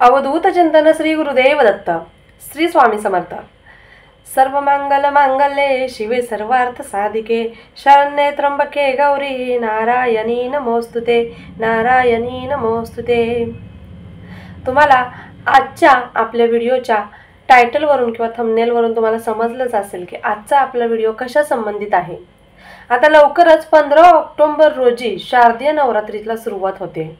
अवधूत चिंतन श्री गुरुदेव दत्त. श्री स्वामी समर्थ. सर्व मंगल मांगल्ये शिवे सर्वार्थ साधिके शरण्ये त्र्यंबके गौरी नारायणी नमोस्तुते नारायणी नमोस्तुते. तुम्हाला आजच्या आपल्या व्हिडिओच्या टायटलवरून किंवा थंबनेलवरून तुम्हाला समजलंच असेल की आजचा आपला व्हिडिओ कशा संबंधित आहे. आता लवकरच 15 ऑक्टोबर रोजी शारदीय नवरात्रीला सुरुवात होते.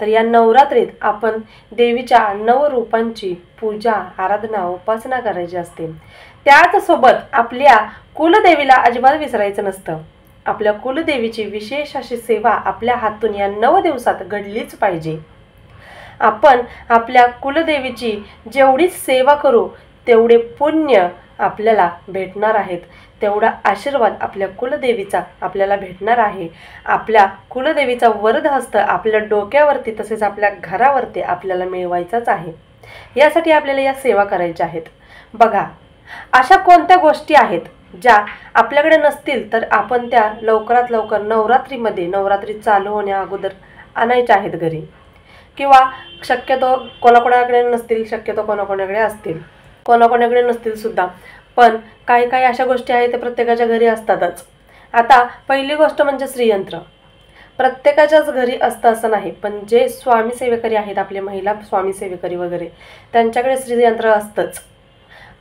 तर या नवरात्रीत आपण देवीच्या 9 रूपांची पूजा आराधना उपासना करायची असते. त्याच सोबत आपल्या कुलदेवीला अजिबात विसरायचं नसतं. आपल्या कुलदेवीची विशेष अशी सेवा आपल्या हातून या 9 दिवसात घडलीच पाहिजे. आपण आपल्या कुलदेवीची जेवढी सेवा करू तेवढे पुण्य आपल्याला भेटणार आहेत, तेवढा आशीर्वाद आपल्या कुलदेवीचा आपल्याला भेटणार आहे. आपल्या कुलदेवीचा वरदहस्त आपल्या डोक्यावरती तसेच आपल्या घरावरती आपल्याला मिळवायचाच आहे. यासाठी आपल्याला या सेवा करायच्या आहेत. बघा, अशा कोणत्या गोष्टी आहेत ज्या आपल्याकडे नसतील तर आपण त्या लवकरात लवकर नवरात्री चालू होण्या अगोदर आणायच्या आहेत घरी. किंवा शक्यतो कोणाकोणाकडे नसतील, शक्यतो कोणाकोणाकडे असतील, कोणाकोणाकडे नसतील सुद्धा, पण काही काही अशा गोष्टी आहेत त्या प्रत्येकाच्या घरी असतातच. आता पहिली गोष्ट म्हणजे श्रीयंत्र. प्रत्येकाच्याच घरी असतं असं नाही, पण जे स्वामी सेवेकरी आहेत, आपले महिला स्वामी सेवेकरी वगैरे, त्यांच्याकडे श्रीयंत्र असतंच.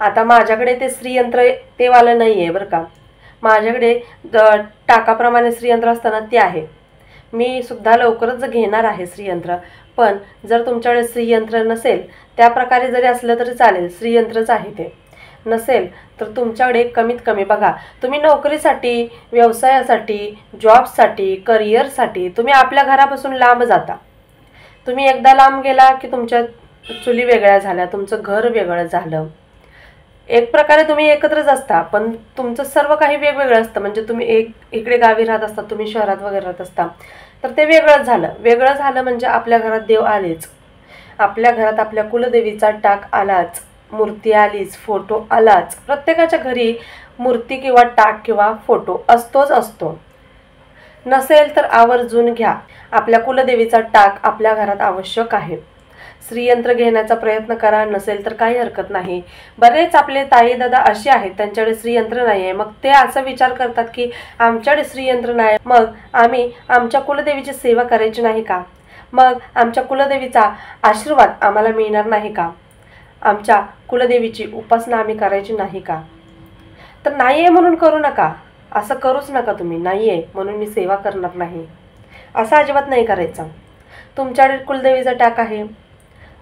आता माझ्याकडे ते श्रीयंत्र ते वालं नाही आहे बरं का. माझ्याकडे टाकाप्रमाणे श्रीयंत्र असताना ते आहे. मी सुद्धा लवकरच घेणार आहे श्रीयंत्र. पण जर तुमच्याकडे श्रीयंत्र नसेल, त्या प्रकारे जरी असलं तरी चालेल, श्रीयंत्रच आहे ते. नसेल तर तुमच्याकडे कमीत कमी बघा, तुम्ही नोकरीसाठी, व्यवसायासाठी, जॉबसाठी, करिअरसाठी तुम्ही आपल्या घरापासून लांब जाता. तुम्ही एकदा लांब गेला की तुमच्या चुली वेगळ्या झाल्या, तुमचं घर वेगळं झालं. एक प्रकारे तुम्ही एकत्रच असता पण तुमचं सर्व काही वेगवेगळं असतं. म्हणजे तुम्ही इकडे गावी राहत असता, तुम्ही शहरात वगैरे राहत असता, तर ते वेगळंच झालं. वेगळं झालं म्हणजे आपल्या घरात देव आलेच, आपल्या घरात आपल्या कुलदेवीचा टाक आलाच, मूर्ती आलीच, फोटो आलाच. प्रत्येकाच्या घरी मूर्ती किंवा टाक किंवा फोटो असतोच असतो. नसेल तर आवर्जून घ्या. आपल्या कुलदेवीचा टाक आपल्या घरात आवश्यक आहे. श्रीयंत्र घेण्याचा प्रयत्न करा. नसेल तर काही हरकत नाही. बरेच आपले ताई दादा असे आहेत त्यांच्याकडे श्रीयंत्र नाही आहे. मग ते असं विचार करतात की आमच्याकडे श्रीयंत्र नाही, मग आम्ही आमच्या कुलदेवीची सेवा करायची नाही का? मग आमच्या कुलदेवीचा आशीर्वाद आम्हाला मिळणार नाही का? आमच्या कुलदेवीची उपासना आम्ही करायची नाही का? तर नाही आहे म्हणून करू नका, असं करूच नका तुम्ही. नाही आहे म्हणून मी सेवा करणार नाही, असं अजिबात नाही करायचं. तुमच्याकडे कुलदेवीचा टाक आहे,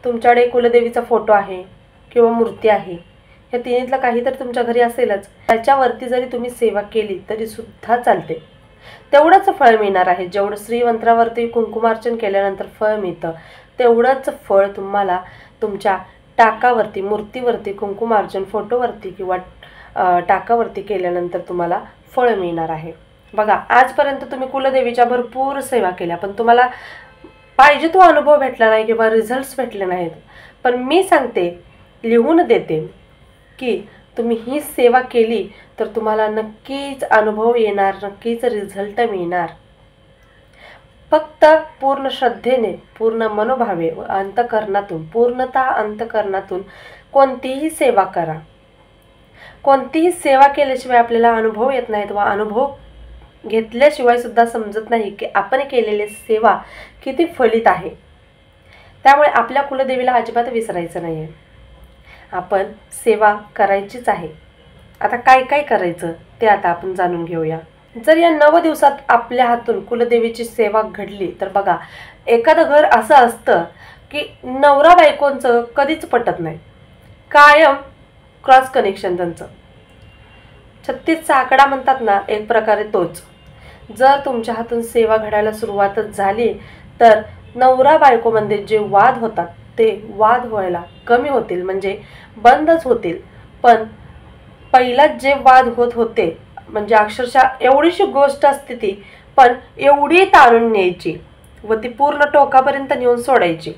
तुमच्याकडे कुलदेवीचा फोटो आहे किंवा मूर्ती आहे, या तिन्हीतलं काही तर तुमच्या घरी असेलच. त्याच्यावरती जरी तुम्ही सेवा केली तरी सुद्धा चालते. तेवढंच फळ मिळणार आहे. जेवढं श्रीयंत्रावरती कुंकुमार्चन केल्यानंतर फळ मिळतं, तेवढंच फळ तुम्हाला तुमच्या टाकावरती, मूर्तीवरती, कुंकुमार्चन फोटोवरती किंवा टाकावरती केल्यानंतर तुम्हाला फळ मिळणार आहे. बघा, आजपर्यंत तुम्ही कुलदेवीच्या भरपूर सेवा केल्या पण तुम्हाला पाहिजे तो अनुभव भेटला नाही किंवा रिझल्ट्स भेटले नाहीत. पण मी सांगते, लिहून देते की तुम्ही ही सेवा केली तर तुम्हाला नक्कीच अनुभव येणार, नक्कीच रिझल्ट मिळणार. फक्त पूर्ण श्रद्धेने, पूर्ण मनोभावे व अंतकरणातून, पूर्णतः अंतकरणातून कोणतीही सेवा करा. कोणतीही सेवा केल्याशिवाय आपल्याला अनुभव येत नाहीत व अनुभव घेतल्याशिवाय सुद्धा समजत नाही की आपण केलेली सेवा किती फलित आहे. त्यामुळे आपल्या कुलदेवीला अजिबात विसरायचं नाही आहे. आपण सेवा करायचीच आहे. आता काय काय करायचं ते आता आपण जाणून घेऊया. जर या 9 दिवसात आपल्या हातून कुलदेवीची सेवा घडली तर बघा, एखादं घर असं असतं की नवरा बायकोंचं कधीच पटत नाही, कायम क्रॉस कनेक्शन त्यांचं. 36चा आकडा म्हणतात ना, एक प्रकारे तोच. जर तुमच्या हातून सेवा घडायला सुरुवातच झाली तर नवरा बायकोमध्ये जे वाद होतात ते वाद व्हायला कमी होतील, म्हणजे बंदच होतील. पण पहिला जे वाद होत होते म्हणजे अक्षरशः एवढीशी गोष्ट असते ती, पण एवढी तारून न्यायची व ती पूर्ण टोकापर्यंत नेऊन सोडायची.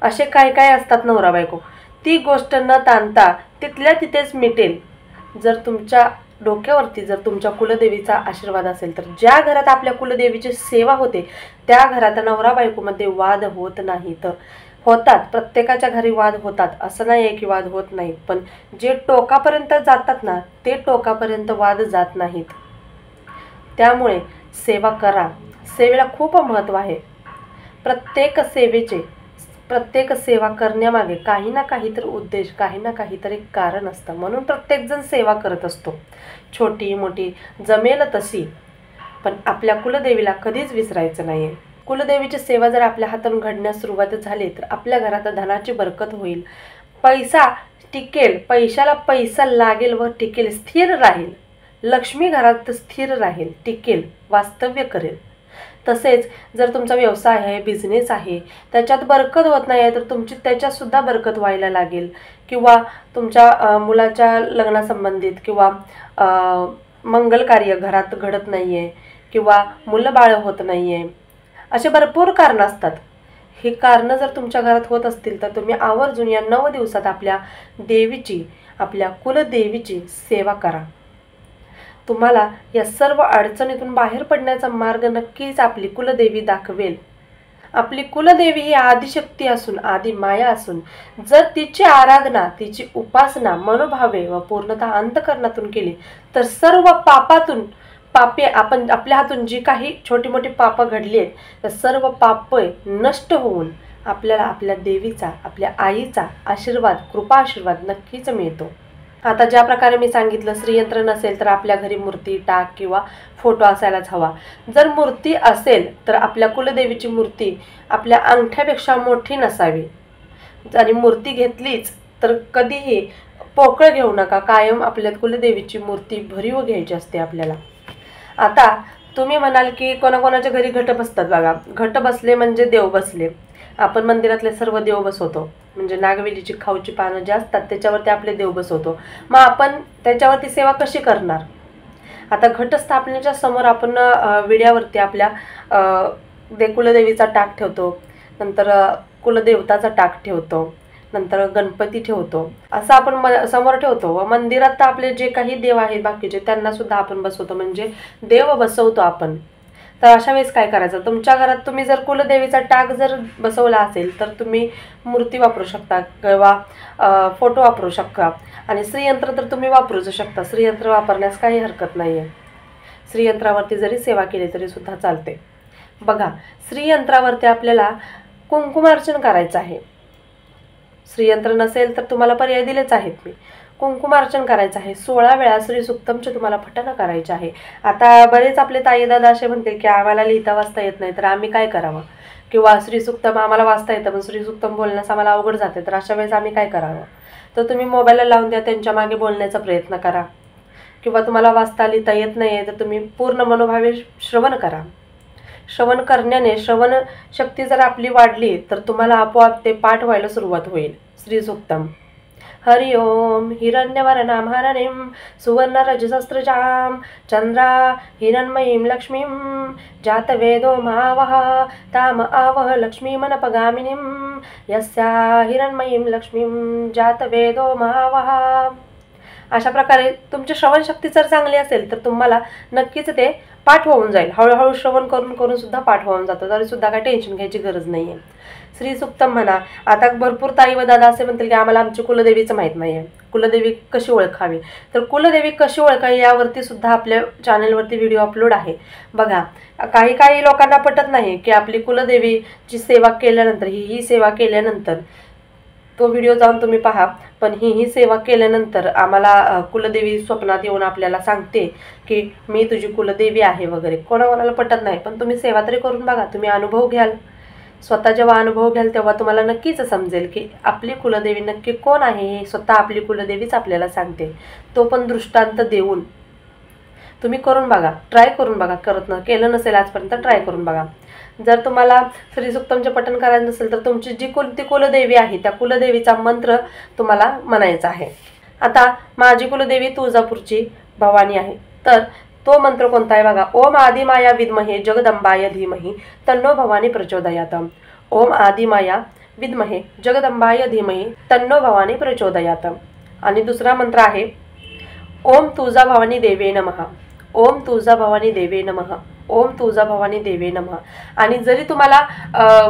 असे काय काय असतात नवरा बायको. ती गोष्ट न ताणता तिथल्या तिथेच मिटेल जर तुमच्या डोक्यावरती जर तुमच्या कुलदेवीचा आशीर्वाद असेल तर. ज्या घरात आपल्या कुलदेवीची सेवा होते त्या घरात नवरा बायकोमध्ये वाद होत नाहीत. होतात, प्रत्येकाच्या घरी वाद होतात, असं नाही आहे की वाद होत नाहीत, पण जे टोकापर्यंत जातात ना ते टोकापर्यंत वाद जात नाहीत. त्यामुळे सेवा करा. सेवेला खूप महत्त्व आहे. प्रत्येक सेवा करण्यामागे काही ना काहीतरी उद्देश, काही ना काहीतरी कारण असतं. म्हणून प्रत्येकजण सेवा करत असतो, छोटी मोठी जमेल तशी. पण आपल्या कुलदेवीला कधीच विसरायचं नाही आहे. कुलदेवीची सेवा जर आपल्या हातून घडण्यास सुरुवात झाली तर आपल्या घरात धनाची बरकत होईल, पैसा टिकेल, पैशाला पैसा लागेल व टिकेल, स्थिर राहील. लक्ष्मी घरात स्थिर राहील, टिकेल, वास्तव्य करेल. तसेच जर तुमचा व्यवसाय आहे, बिझनेस आहे, त्याच्यात बरकत होत नाही आहे तर तुमची त्याच्यातसुद्धा बरकत व्हायला लागेल. किंवा तुमच्या मुलाच्या लग्नासंबंधित किंवा मंगल कार्य घरात घडत नाही आहे किंवा मुलं बाळ होत नाही आहे, असे भरपूर कारणं असतात. ही कारणं जर तुमच्या घरात होत असतील तर तुम्ही आवर्जून या 9 दिवसात आपल्या देवीची, आपल्या कुलदेवीची सेवा करा. तुम्हाला या सर्व अडचणीतून बाहेर पडण्याचा मार्ग नक्कीच आपली कुलदेवी दाखवेल. आपली कुलदेवी ही आदिशक्ती असून, आदि माया असून, जर तिची आराधना, तिची उपासना मनोभावे व पूर्णतः अंतःकरणातून केली तर सर्व पापे आपण आपल्या हातून जी काही छोटी मोठी पापं घडली आहेत तर सर्व पाप नष्ट होऊन आपल्याला आपल्या देवीचा, आपल्या आईचा आशीर्वाद, कृपा आशीर्वाद नक्कीच मिळतो. आता ज्या प्रकारे मी सांगितलं, श्रीयंत्र नसेल तर आपल्या घरी मूर्ती, टाक किंवा फोटो असायलाच हवा. जर मूर्ती असेल तर आपल्या कुलदेवीची मूर्ती आपल्या अंगठ्यापेक्षा मोठी नसावी. आणि मूर्ती घेतलीच तर कधीही पोकळ घेऊ नका. कायम आपल्या कुलदेवीची मूर्ती भरीव घ्यायची असते आपल्याला. आता तुम्ही म्हणाल की कोणाकोणाच्या घरी घट बसतात बघा. घट बसले म्हणजे देव बसले. आपण मंदिरातले सर्व देव बसवतो, म्हणजे नागवेलीची खाऊची पानं जे असतात त्याच्यावरती आपले देव बसवतो. मग आपण त्याच्यावरती सेवा कशी करणार? आता घटस्थापनेच्या समोर आपण विड्यावरती आपल्या कुलदेवीचा टाक ठेवतो, नंतर कुलदेवताचा टाक ठेवतो, नंतर गणपती ठेवतो, असं आपण समोर ठेवतो. व मंदिरात तर आपले जे काही देव आहेत बाकीचे त्यांना सुद्धा आपण बसवतो, म्हणजे देव बसवतो आपण. तर अशा वेळेस काय करायचं? तुमच्या घरात तुम्ही जर कुलदेवीचा टाक जर बसवला असेल तर तुम्ही मूर्ती वापरू शकता किंवा फोटो वापरू शकता. आणि श्रीयंत्र तर तुम्ही वापरूच शकता. श्रीयंत्र वापरण्यास काही हरकत नाही आहे. श्रीयंत्रावरती जरी सेवा केली तरी सुद्धा चालते. बघा, श्रीयंत्रावरती आपल्याला कुंकुमार्चन करायचं आहे. श्रीयंत्र नसेल तर तुम्हाला पर्याय दिलेच आहेत मी. कुंकुमार्चन करायचं आहे. 16 वेळा श्री सुक्तमचे तुम्हाला पठण करायचे आहे. आता बरेच आपले ताई दादा असे म्हणतील की आम्हाला लिहिता वाचता येत नाही तर आम्ही काय करावं, किंवा श्री सुक्तम आम्हाला वाचता येतं पण श्री सुक्तम बोलण्यास आम्हाला अवघड जाते, तर अशा वेळेस आम्ही काय करावं? तर तुम्ही मोबाईलला लावून द्या, त्यांच्या मागे बोलण्याचा प्रयत्न करा. किंवा तुम्हाला वाचता लिहिता येत नाही आहे तर तुम्ही पूर्ण मनोभावे श्रवण करा. श्रवण करण्याने श्रवण शक्ती जर आपली वाढली तर तुम्हाला आपोआप ते पाठ व्हायला सुरुवात होईल. श्री सुक्तम. हरि ओम हिरण्यवर्णां हरणीं सुवर्णरजसस्रजां चंद्रा हिरण्मयीं लक्ष्मीं जातवेदो महावः ताम आवह लक्ष्मीमनपगामिनीं यस्या हिरण्मयीं लक्ष्मीं जातवेदो महावः. अशा प्रकारे तुमची श्रवणशक्ती जर चांगली असेल तर तुम्हाला नक्कीच ते पाठ होऊन जाईल. हळूहळू श्रवण करून करून सुद्धा पाठ होऊन जातं, तरी सुद्धा काही टेन्शन घ्यायची गरज नाही आहे. श्री सुक्तम म्हणा. आता भरपूर ताई व दादा असे म्हणतील की आम्हाला आमची कुलदेवीचं माहीत नाही आहे, कुलदेवी कशी ओळखावी? तर कुलदेवी कशी ओळखावी यावरती सुद्धा आपल्या चॅनलवरती व्हिडिओ अपलोड आहे. बघा, काही लोकांना पटत नाही की आपली कुलदेवीची सेवा केल्यानंतर, ही सेवा केल्यानंतर, तो व्हिडिओ जाऊन तुम्ही पहा. पण ही सेवा केल्यानंतर आम्हाला कुलदेवी स्वप्नात येऊन आपल्याला सांगते की मी तुझी कुलदेवी आहे वगैरे. कोणाकोणाला पटत नाही, पण तुम्ही सेवा तरी करून बघा, तुम्ही अनुभव घ्याल. स्वतः जेव्हा अनुभव घ्याल तेव्हा तुम्हाला नक्कीच समजेल की आपली कुलदेवी नक्की कोण आहे. हे स्वतः आपली कुलदेवीच आपल्याला सांगते. तो पण दृष्टांत देऊन तुम्ही करून बघा, ट्राय करून बघा. केलं नसेल आजपर्यंत ट्राय करून बघा. जर तुम्हाला श्री सुक्तमचे पठण करायचं नसेल तर तुमची जी कुलदेवी आहे त्या कुलदेवीचा मंत्र तुम्हाला म्हणायचा आहे. आता माझी कुलदेवी तुळजापूरची भवानी आहे, तर तो मंत्र कोणता आहे बघा. ओम आदिमाया विद्महे जगदंबाय धीमहि तन्नो भवानी प्रचोदयात. ओम आदिमाया विद्महे जगदंबाय धीमहि तन्नो भवानी प्रचोदयात. आणि दुसरा मंत्र आहे ओम तुळजा भवानी देवे नमः. ओम तुळजा भवानी देवे नमः. ओम तुळजाभवानी देवी नमः. आणि जरी तुम्हाला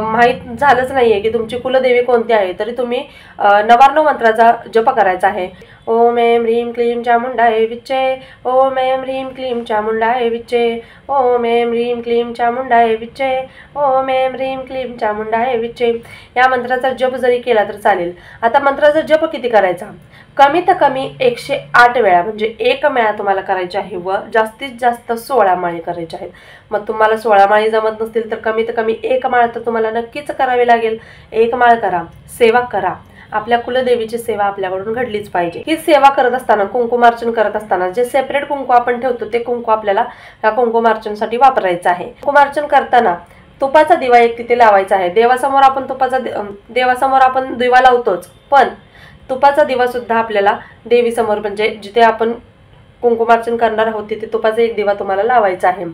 माहीत झालंच नाहीये की तुमची कुलदेवी कोणती आहे, तरी तुम्ही नवार्णव मंत्राचा जप करायचा आहे. ओम ऐं ह्रीं क्लीं चामुंडाय विच्चे, ओम ऐं ह्रीं क्लीं चामुंडाय विच्चे, ओम ऐं ह्रीं क्लीं चामुंडाय विच्चे, ओम ऐं ह्रीं क्लीं चामुंडाय विच्चे. या मंत्राचा जप जरी केला तर चालेल. आता मंत्राचा जप किती करायचा? कमीत कमी 108 वेळा, म्हणजे 1 माळा तुम्हाला करायची आहे व जास्तीत जास्त 16 माळे करायचे आहेत. मग तुम्हाला 16 माळी जमत नसतील तर कमीत कमी 1 माळ तर तुम्हाला नक्कीच करावी लागेल. 1 माळ करा, सेवा करा. आपल्या कुलदेवीची सेवा आपल्याकडून घडलीच पाहिजे. ही सेवा करत असताना, कुंकुमार्चन करत असताना जे सेपरेट कुंकू आपण ठेवतो ते कुंकू आपल्याला या कुंकुमार्चनसाठी वापरायचं आहे. कुंकुमार्चन करताना तुपाचा दिवा एक तिथे लावायचा आहे. देवासमोर आपण दिवा लावतोच, पण तुपाचा दिवा सुद्धा आपल्याला देवीसमोर, म्हणजे जिथे आपण कुंकुमार्चन करणार आहोत तिथे तुपाचा एक दिवा तुम्हाला लावायचा आहे.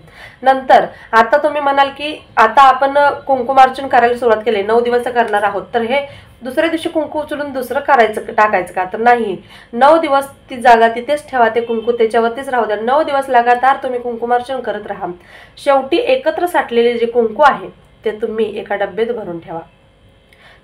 नंतर आता तुम्ही म्हणाल की आता आपण कुंकुमार्चन करायला सुरुवात केली, 9 दिवस करणार आहोत, तर हे दुसऱ्या दिवशी कुंकू उचलून दुसरं टाकायचं का? तर नाही, 9 दिवस ती जागा तिथेच ठेवा, ते कुंकू त्याच्यावरतीच राहू द्या. 9 दिवस लगातार तुम्ही कुंकुमार्चन करत राहा. शेवटी एकत्र साठलेले जे कुंकू आहे ते तुम्ही एका डब्यात भरून ठेवा.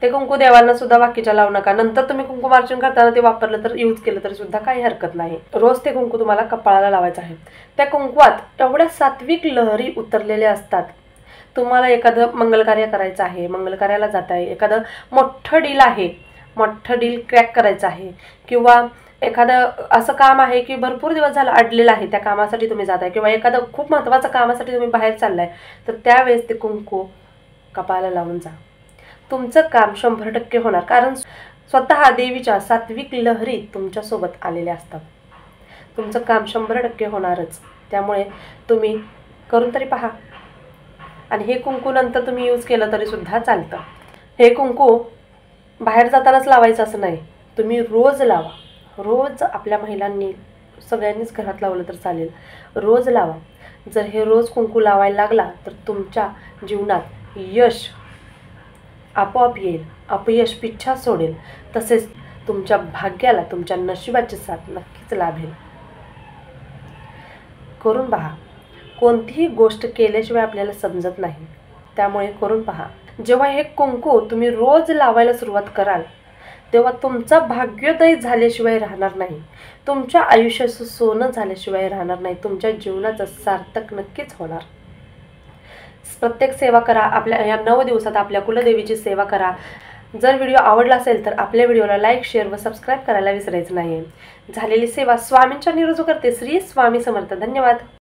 ते कुंकू देवांना सुद्धा बाकीच्या लावू नका. नंतर तुम्ही कुंकुमार्चन करताना ते वापरलं तर, यूज केलं तरी सुद्धा काही हरकत नाही. रोज ते कुंकू तुम्हाला कपाळाला लावायचं आहे. त्या कुंकवात एवढ्या सात्विक लहरी उतरलेल्या असतात. तुम्हाला एखादं मंगलकार्य करायचं आहे, मंगलकार्याला जात आहे, एखादं मोठं डील क्रॅक करायचं आहे, किंवा एखादं असं काम आहे की भरपूर दिवस झालं अडलेलं आहे, त्या कामासाठी तुम्ही जात आहे, किंवा एखादं खूप महत्त्वाचं कामासाठी तुम्ही बाहेर चाललाय, तर त्यावेळेस ते कुंकू कपाळाला लावून जा. तुमचं काम 100% होणार, कारण स्वतः देवीच्या सात्विक लहरी तुमच्यासोबत आलेल्या असतात. तुमचं काम 100% होणारच. त्यामुळे तुम्ही करून तरी पहा. आणि हे कुंकू नंतर तुम्ही यूज केलं तरी सुद्धा चालतं. हे कुंकू बाहेर जातानाच लावायचं असं नाही, तुम्ही रोज लावा. रोज आपल्या महिलांनी सगळ्यांनीच घरात लावलं तर चालेल, रोज लावा. जर हे रोज कुंकू लावायला लागला तर तुमच्या जीवनात यश आपोआप येईल, अपयश पिच्छा सोडेल. तसेच तुमच्या भाग्याला, तुमच्या नशिबाची साथ नक्कीच लाभेल. करून पहा. कोणतीही गोष्ट केल्याशिवाय आपल्याला समजत नाही, त्यामुळे करून पहा. जेव्हा हे कुंकू तुम्ही रोज लावायला सुरुवात कराल तेव्हा तुमचं भाग्योदय झाल्याशिवाय राहणार नाही, तुमच्या आयुष्याचं सोनं झाल्याशिवाय राहणार नाही, तुमच्या जीवनाचं सार्थक नक्कीच होणार. प्रत्येक सेवा करा. आपल्या या 9 दिवसात आपल्या कुलदेवीची सेवा करा. जर व्हिडिओ आवडला असेल तर आपल्या व्हिडिओला लाईक, शेअर व सबस्क्राईब करायला विसरायचं नाही. झालेली सेवा स्वामींच्या निरोजू करते. श्री स्वामी समर्थ. धन्यवाद.